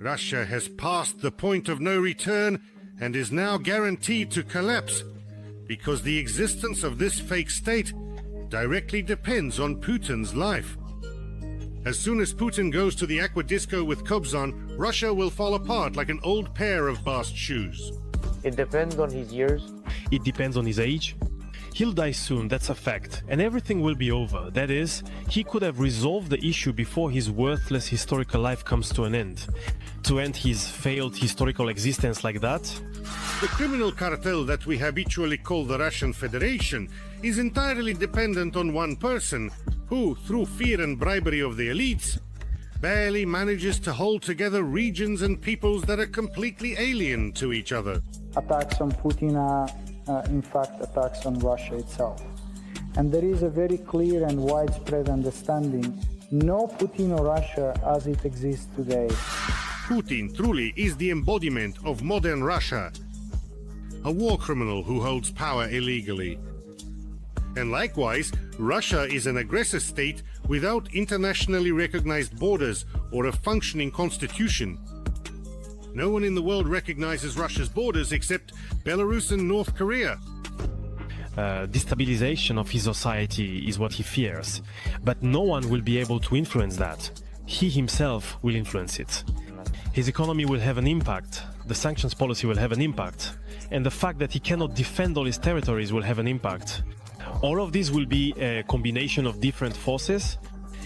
Russia has passed the point of no return and is now guaranteed to collapse because the existence of this fake state directly depends on Putin's life. As soon as Putin goes to the aqua disco with Kobzon, Russia will fall apart like an old pair of bast shoes. It depends on his years. It depends on his age. He'll die soon, that's a fact, and everything will be over. That is, he could have resolved the issue before his worthless historical life comes to an end. To end his failed historical existence like that? The criminal cartel that we habitually call the Russian Federation is entirely dependent on one person, who, through fear and bribery of the elites, barely manages to hold together regions and peoples that are completely alien to each other. Attacks on Putin are, in fact, attacks on Russia itself. And there is a very clear and widespread understanding, no Putin or Russia as it exists today. Putin truly is the embodiment of modern Russia, a war criminal who holds power illegally. And likewise, Russia is an aggressor state without internationally recognized borders or a functioning constitution. No one in the world recognizes Russia's borders except Belarus and North Korea. Destabilization of his society is what he fears, but no one will be able to influence that. He himself will influence it. His economy will have an impact, the sanctions policy will have an impact, and the fact that he cannot defend all his territories will have an impact. All of this will be a combination of different forces.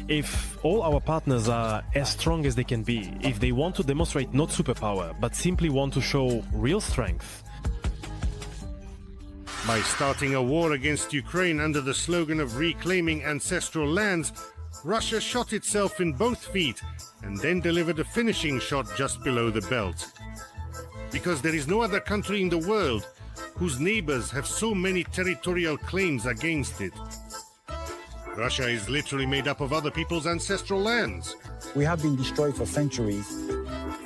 If all our partners are as strong as they can be, if they want to demonstrate not superpower, but simply want to show real strength. By starting a war against Ukraine under the slogan of reclaiming ancestral lands, Russia shot itself in both feet and then delivered a finishing shot just below the belt. Because there is no other country in the world whose neighbors have so many territorial claims against it. Russia is literally made up of other people's ancestral lands. We have been destroyed for centuries,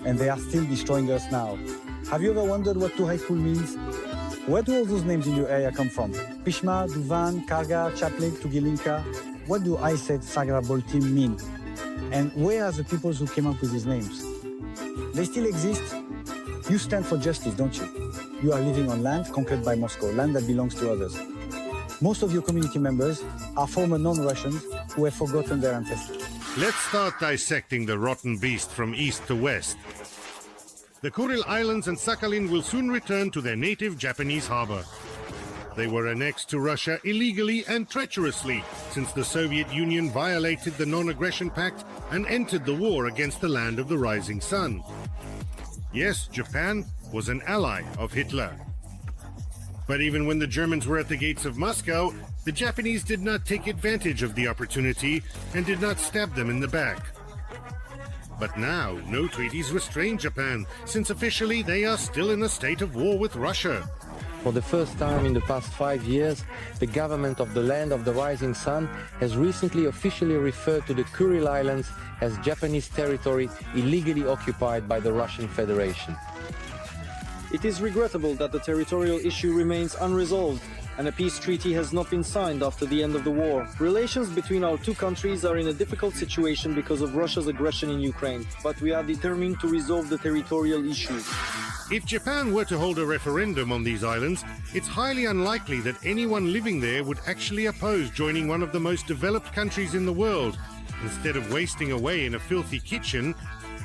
and they are still destroying us now. Have you ever wondered what Tuhaikul means? Where do all those names in your area come from? Pishma, Duvan, Karga, Chaplik, Tugilinka? What do I said Sagra Boltim mean? And where are the peoples who came up with these names? They still exist? You stand for justice, don't you? You are living on land conquered by Moscow, land that belongs to others. Most of your community members are former non-Russians who have forgotten their ancestors. Let's start dissecting the rotten beast from east to west. The Kuril Islands and Sakhalin will soon return to their native Japanese harbor. They were annexed to Russia illegally and treacherously since the Soviet Union violated the Non-Aggression Pact and entered the war against the land of the rising sun. Yes, Japan was an ally of Hitler. But even when the Germans were at the gates of Moscow, the Japanese did not take advantage of the opportunity and did not stab them in the back. But now, no treaties restrain Japan, since officially they are still in a state of war with Russia. For the first time in the past 5 years, the government of the land of the rising sun has recently officially referred to the Kuril Islands as Japanese territory illegally occupied by the Russian Federation. It is regrettable that the territorial issue remains unresolved and a peace treaty has not been signed after the end of the war. Relations between our two countries are in a difficult situation because of Russia's aggression in Ukraine, but we are determined to resolve the territorial issue. If Japan were to hold a referendum on these islands, it's highly unlikely that anyone living there would actually oppose joining one of the most developed countries in the world, instead of wasting away in a filthy kitchen,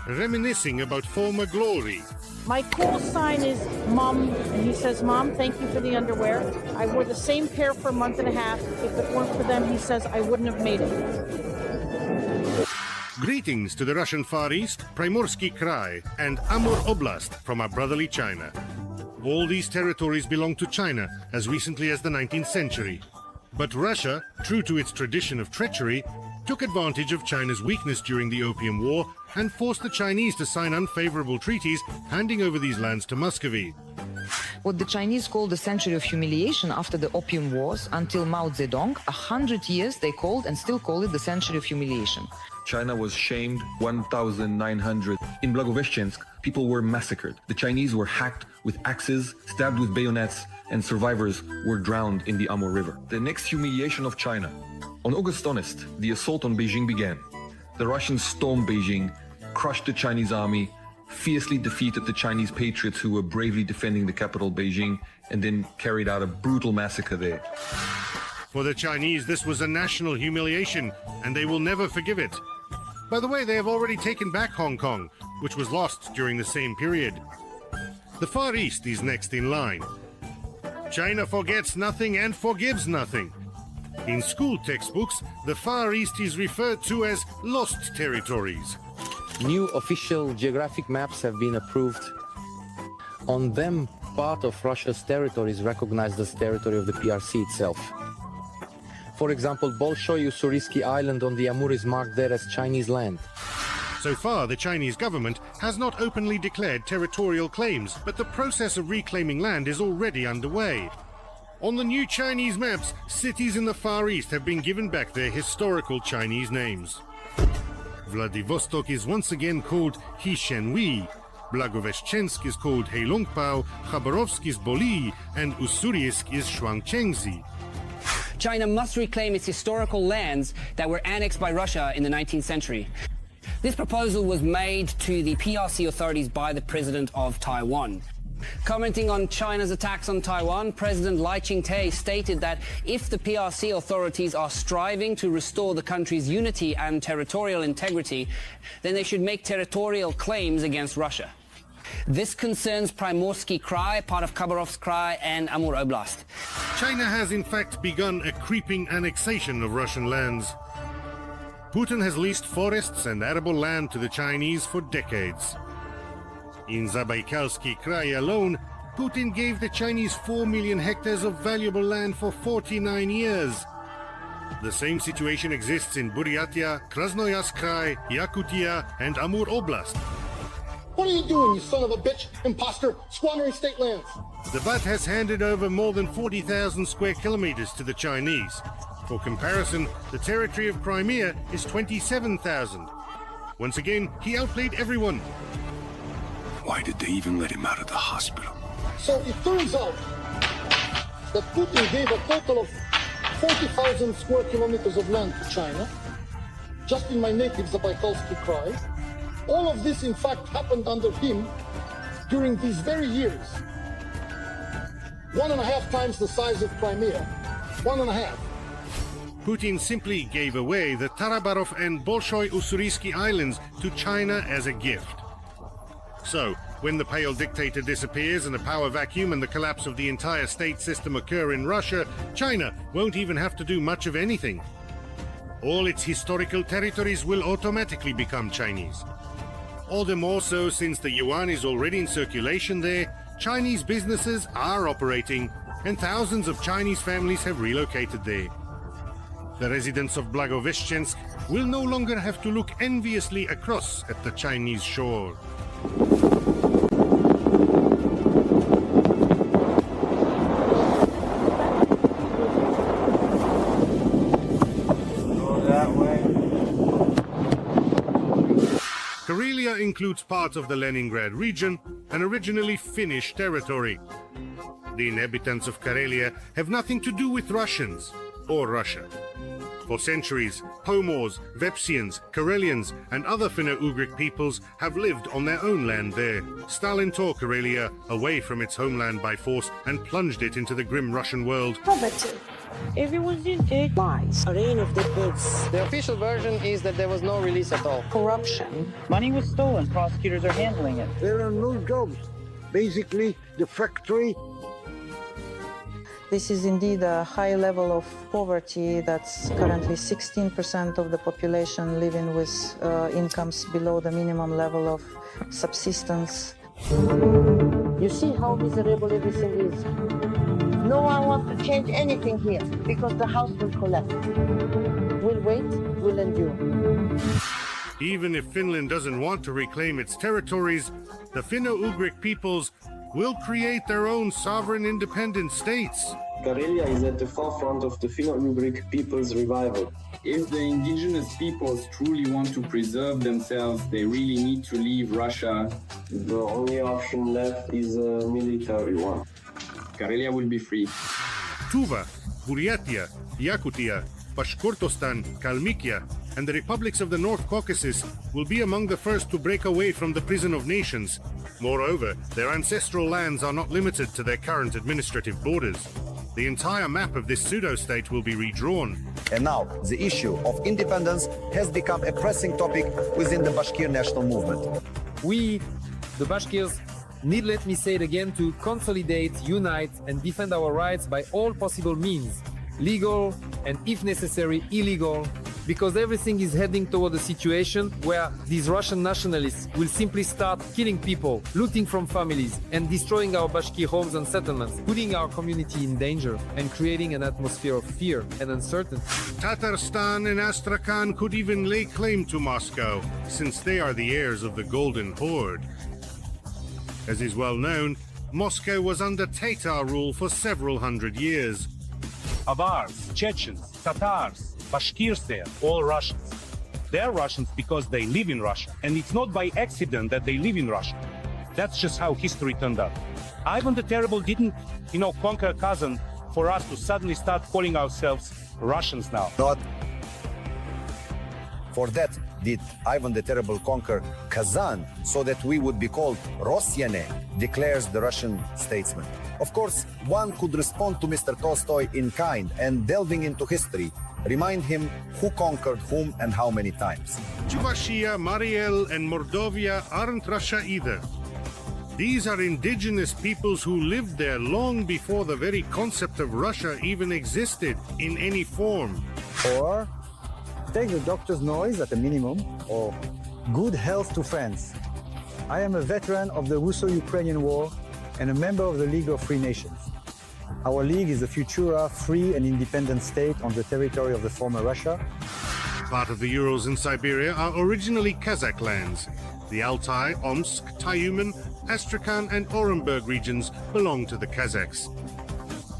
reminiscing about former glory. My call sign is Mom, and he says, Mom, thank you for the underwear. I wore the same pair for a month and a half. If it weren't for them, he says, I wouldn't have made it. Greetings to the Russian Far East, Primorsky Krai, and Amur Oblast from our brotherly China. All these territories belonged to China as recently as the 19th century. But Russia, true to its tradition of treachery, took advantage of China's weakness during the Opium War and forced the Chinese to sign unfavorable treaties handing over these lands to Muscovy. What the Chinese called the century of humiliation after the Opium Wars until Mao Zedong, 100 years they called and still call it the century of humiliation. China was shamed 1,900. In Blagoveshchensk, people were massacred. The Chinese were hacked with axes, stabbed with bayonets, and survivors were drowned in the Amur River. The next humiliation of China On August honest, the assault on Beijing began. The Russians stormed Beijing, crushed the Chinese army, fiercely defeated the Chinese patriots who were bravely defending the capital Beijing, and then carried out a brutal massacre there. For the Chinese, this was a national humiliation, and they will never forgive it. By the way, they have already taken back Hong Kong, which was lost during the same period. The Far East is next in line. China forgets nothing and forgives nothing. In school textbooks, the Far East is referred to as lost territories. New official geographic maps have been approved. On them, part of Russia's territory is recognized as territory of the PRC itself. For example, Bolshoi-Ussuriski Island on the Amur is marked there as Chinese land. So far, the Chinese government has not openly declared territorial claims, but the process of reclaiming land is already underway. On the new Chinese maps, cities in the Far East have been given back their historical Chinese names. Vladivostok is once again called Hishenui, Blagoveshchensk is called Heilongpao, Khabarovsk is Boli, and Ussurisk is Shuangchengzi. China must reclaim its historical lands that were annexed by Russia in the 19th century. This proposal was made to the PRC authorities by the president of Taiwan. Commenting on China's attacks on Taiwan, President Lai Ching-te stated that if the PRC authorities are striving to restore the country's unity and territorial integrity, then they should make territorial claims against Russia. This concerns Primorsky Krai, part of Khabarovsk Krai, and Amur Oblast. China has in fact begun a creeping annexation of Russian lands. Putin has leased forests and arable land to the Chinese for decades. In Zabaikalsky Krai alone, Putin gave the Chinese 4 million hectares of valuable land for 49 years. The same situation exists in Buryatia, Krasnoyarsk Krai, Yakutia, and Amur Oblast. What are you doing, you son of a bitch, imposter, squandering state lands? The Butt has handed over more than 40,000 square kilometers to the Chinese. For comparison, the territory of Crimea is 27,000. Once again, he outplayed everyone. Why did they even let him out of the hospital? So it turns out that Putin gave a total of 40,000 square kilometers of land to China, just in my native Zabaikalsky Krai. All of this, in fact, happened under him during these very years. 1.5 times the size of Crimea. 1.5. Putin simply gave away the Tarabarov and Bolshoi-Ussuriski Islands to China as a gift. So, when the pale dictator disappears and a power vacuum and the collapse of the entire state system occur in Russia, China won't even have to do much of anything. All its historical territories will automatically become Chinese. All the more so since the yuan is already in circulation there, Chinese businesses are operating, and thousands of Chinese families have relocated there. The residents of Blagoveshchensk will no longer have to look enviously across at the Chinese shore. Karelia includes parts of the Leningrad region, an originally Finnish territory. The inhabitants of Karelia have nothing to do with Russians or Russia. For centuries, Pomors, Vepsians, Karelians, and other Finno-Ugric peoples have lived on their own land there. Stalin tore Karelia away from its homeland by force and plunged it into the grim Russian world. Poverty. Everyone's in debt. Lies. A reign of dead goods. The official version is that there was no release at all. Corruption. Money was stolen. Prosecutors are handling it. There are no jobs. Basically, the factory. This is indeed a high level of poverty. That's currently 16% of the population living with incomes below the minimum level of subsistence. You see how miserable everything is. No one wants to change anything here because the house will collapse. We'll wait, we'll endure. Even if Finland doesn't want to reclaim its territories, the Finno-Ugric peoples will create their own sovereign independent states. Karelia is at the forefront of the Finno-Ugric people's revival. If the indigenous peoples truly want to preserve themselves, they really need to leave Russia. The only option left is a military one. Karelia will be free. Tuva, Buryatia, Yakutia, Bashkortostan, Kalmykia, and the republics of the North Caucasus will be among the first to break away from the prison of nations. Moreover, their ancestral lands are not limited to their current administrative borders. The entire map of this pseudo-state will be redrawn. And now, the issue of independence has become a pressing topic within the Bashkir national movement. We, the Bashkirs, need, let me say it again, to consolidate, unite, and defend our rights by all possible means, legal and, if necessary, illegal, because everything is heading toward a situation where these Russian nationalists will simply start killing people, looting from families, and destroying our Bashkir homes and settlements, putting our community in danger and creating an atmosphere of fear and uncertainty. Tatarstan and Astrakhan could even lay claim to Moscow, since they are the heirs of the Golden Horde. As is well known, Moscow was under Tatar rule for several hundred years. Avars, Chechens, Tatars, Bashkirs there, all Russians. They're Russians because they live in Russia, and it's not by accident that they live in Russia. That's just how history turned out. Ivan the Terrible didn't, conquer Kazan for us to suddenly start calling ourselves Russians now. Not for that did Ivan the Terrible conquer Kazan, so that we would be called Rosyane, declares the Russian statesman. Of course, one could respond to Mr. Tolstoy in kind and delving into history, remind him who conquered whom and how many times. Chuvashia, Mariel, and Mordovia aren't Russia either. These are indigenous peoples who lived there long before the very concept of Russia even existed in any form. Or take the doctor's noise at a minimum, or good health to France. I am a veteran of the Russo-Ukrainian War and a member of the League of Free Nations. Our league is a futura free and independent state on the territory of the former Russia. Part of the Urals and Siberia are originally Kazakh lands. The Altai, Omsk, Tyumen, Astrakhan and Orenburg regions belong to the Kazakhs.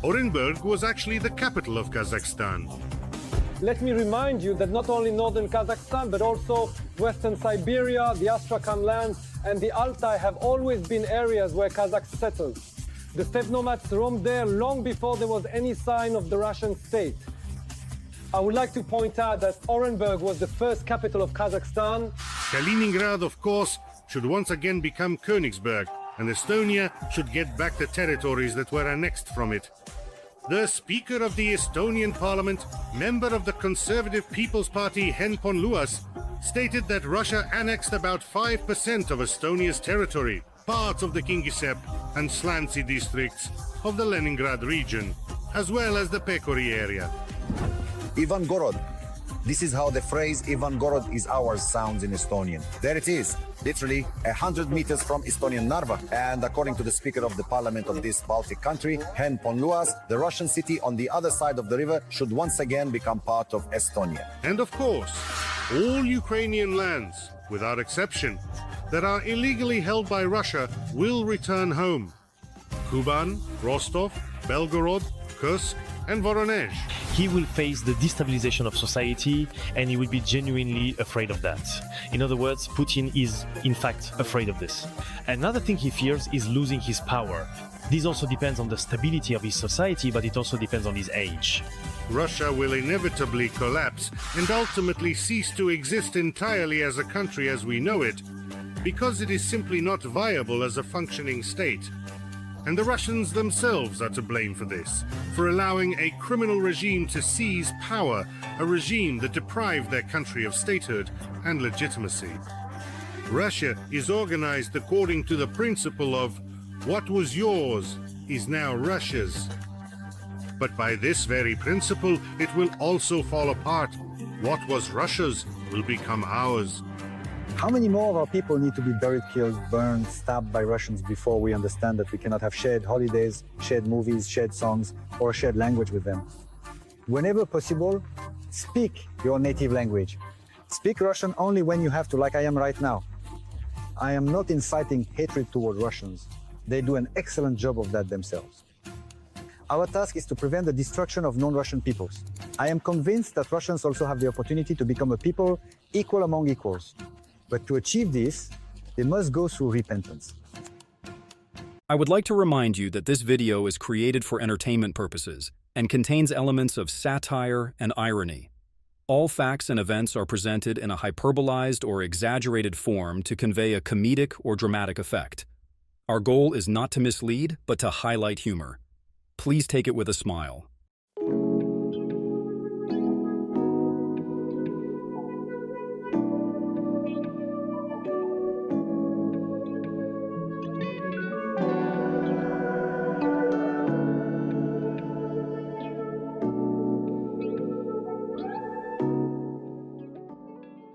Orenburg was actually the capital of Kazakhstan. Let me remind you that not only northern Kazakhstan, but also western Siberia, the Astrakhan lands, and the Altai have always been areas where Kazakhs settled. The steppe nomads roamed there long before there was any sign of the Russian state. I would like to point out that Orenburg was the first capital of Kazakhstan. Kaliningrad, of course, should once again become Königsberg, and Estonia should get back the territories that were annexed from it. The Speaker of the Estonian Parliament, member of the Conservative People's Party Henn Ponluas, stated that Russia annexed about 5% of Estonia's territory, part of the Kingisepp and Slansi districts of the Leningrad region, as well as the Pekori area. Ivangorod. This is how the phrase Ivangorod is ours sounds in Estonian. There it is, literally 100 meters from Estonian Narva. And according to the Speaker of the Parliament of this Baltic country, Henn Ponluas, the Russian city on the other side of the river should once again become part of Estonia. And of course, all Ukrainian lands, without exception, that are illegally held by Russia will return home. Kuban, Rostov, Belgorod, Kursk, and Voronezh. He will face the destabilization of society, and he will be genuinely afraid of that. In other words, Putin is in fact afraid of this. Another thing he fears is losing his power. This also depends on the stability of his society, but it also depends on his age. Russia will inevitably collapse and ultimately cease to exist entirely as a country as we know it, because it is simply not viable as a functioning state. And the Russians themselves are to blame for this, for allowing a criminal regime to seize power, a regime that deprived their country of statehood and legitimacy. Russia is organized according to the principle of what was yours is now Russia's. But by this very principle, it will also fall apart. What was Russia's will become ours. How many more of our people need to be buried, killed, burned, stabbed by Russians before we understand that we cannot have shared holidays, shared movies, shared songs, or a shared language with them? Whenever possible, speak your native language. Speak Russian only when you have to, like I am right now. I am not inciting hatred toward Russians. They do an excellent job of that themselves. Our task is to prevent the destruction of non-Russian peoples. I am convinced that Russians also have the opportunity to become a people equal among equals. But to achieve this, they must go through repentance. I would like to remind you that this video is created for entertainment purposes and contains elements of satire and irony. All facts and events are presented in a hyperbolized or exaggerated form to convey a comedic or dramatic effect. Our goal is not to mislead, but to highlight humor. Please take it with a smile.